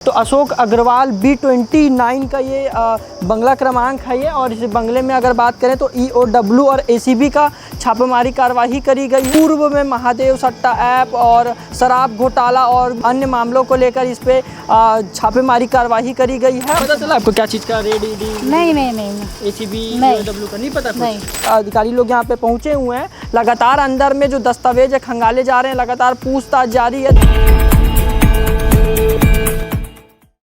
तो अशोक अग्रवाल B29 का ये बंगला क्रमांक है ये। और इस बंगले में अगर बात करें तो EOW और ACB का छापेमारी कार्रवाई करी गई। पूर्व में महादेव सट्टा ऐप और शराब घोटाला और अन्य मामलों को लेकर इस पे छापेमारी कार्रवाई करी गई है। पता चला आपको क्या चीज़ का रेड नहीं ACB EOW का नहीं पता? नहीं। अधिकारी लोग यहाँ पे पहुँचे हुए हैं, लगातार अंदर में जो दस्तावेज है खंगाले जा रहे हैं, लगातार पूछताछ जारी है।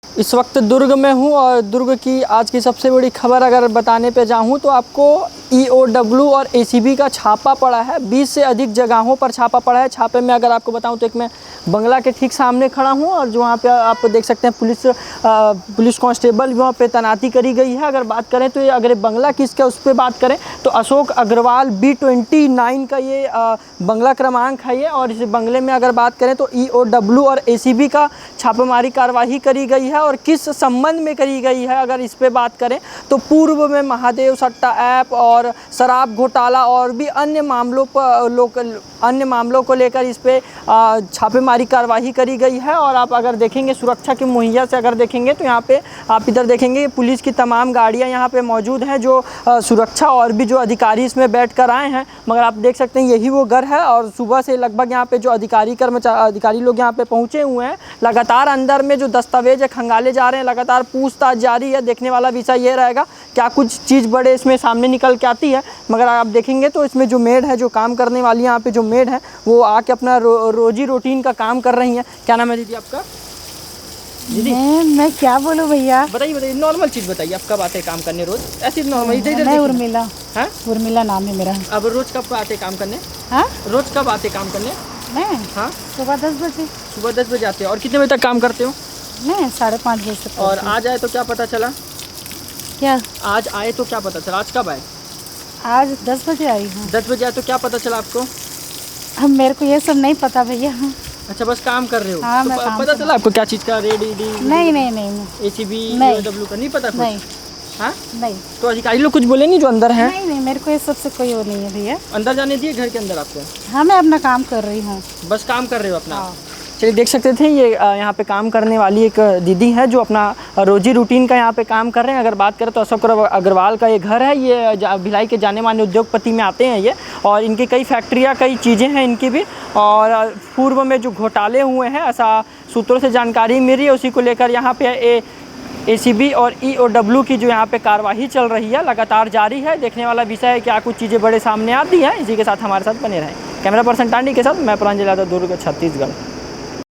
इस वक्त दुर्ग में हूँ और दुर्ग की आज की सबसे बड़ी खबर अगर बताने पे जाऊँ तो आपको EOW और ACB का छापा पड़ा है। 20 से अधिक जगहों पर छापा पड़ा है। छापे में अगर आपको बताऊं तो एक मैं बंगला के ठीक सामने खड़ा हूं और जो वहाँ पे आप देख सकते हैं पुलिस कांस्टेबल भी वहाँ पे तैनाती करी गई है। अगर बात करें तो ये अगर बंगला किसका उस पर बात करें तो अशोक अग्रवाल B29 का ये बंगला क्रमांक है ये। और इस बंगले में अगर बात करें तो EOW और ACB का छापेमारी कार्रवाई करी गई है। और किस संबंध में करी गई है अगर इस पे बात करें तो पूर्व में महादेव सट्टा ऐप और शराब घोटाला और भी अन्य मामलों को लेकर इस पे छापेमारी कार्रवाई करी गई है। और आप अगर देखेंगे सुरक्षा की मुहैया से अगर देखेंगे तो यहाँ पे आप इधर देखेंगे पुलिस की तमाम गाड़ियाँ यहाँ पे मौजूद हैं जो सुरक्षा और भी जो अधिकारी इसमें बैठ कर आए हैं। मगर आप देख सकते हैं यही वो घर है और सुबह से लगभग यहाँ पे जो अधिकारी लोग यहाँ पे पहुँचे हुए हैं। लगातार अंदर में जो दस्तावेज है खंगाले जा रहे हैं, लगातार पूछताछ जारी है। देखने वाला विषय ये रहेगा क्या कुछ चीज़ बड़े इसमें सामने निकल के आती है। मगर आप देखेंगे तो इसमें जो मेड है, जो काम करने वाली यहाँ पे जो मेड है वो आके अपना रोजी रोटीन का काम कर रही हैं। क्या नाम है दीदी आपका? दीदी मैं क्या बोलूँ भैया? बताइए नॉर्मल चीज़ बताइए। आप कब आते हैं काम करने रोज? ऐसी नॉर्मल? मैं उर्मिला। हाँ, उर्मिला नाम है मेरा। अब रोज कब आते काम करने? हाँ, रोज कब आते काम करने? मैं हाँ सुबह 10 बजे। सुबह 10 बजे आते हैं। और कितने बजे तक काम करते हो? मैं 5:30 बजे तक। और आज आए तो क्या पता चला? क्या आज आए तो क्या पता चला? आज कब आए? आज 10 बजे आई हूँ। 10 बजे आए तो क्या पता चला आपको? अब मेरे को ये सब नहीं पता भैया। अच्छा, बस काम कर रहे हो? हाँ, तो मैं काम पता चला आपको क्या चीज़ का रेड नहीं ACB नहीं। EOW का नहीं पता कुछ? नहीं। हाँ नहीं तो अधिकारी लोग कुछ बोले नहीं जो अंदर हैं? नहीं मेरे को ये सबसे कोई वो नहीं है भैया। अंदर जाने दिए घर के अंदर आपको? हाँ, मैं अपना काम कर रही हूँ। बस काम कर रहे हो अपना? हाँ। चलिए देख सकते थे ये यहाँ पे काम करने वाली एक दीदी है जो अपना रोजी रूटीन का यहाँ पे काम कर रहे हैं। अगर बात करें तो अशोक अग्रवाल का ये घर है। ये भिलाई के जाने माने उद्योगपति में आते हैं ये। और इनकी कई फैक्ट्रियाँ कई चीज़ें हैं इनकी भी। और पूर्व में जो घोटाले हुए हैं ऐसा सूत्रों से जानकारी मिल रही है, उसी को लेकर यहाँ पे ACB और EOW की जो यहाँ पे कार्रवाई चल रही है लगातार जारी है। देखने वाला विषय है क्या कुछ चीज़ें बड़े सामने आती हैं। इसी के साथ हमारे साथ बने रहें। कैमरा पर्सन टांडी के साथ मैं प्रांजल यादव, दुर्ग, छत्तीसगढ़।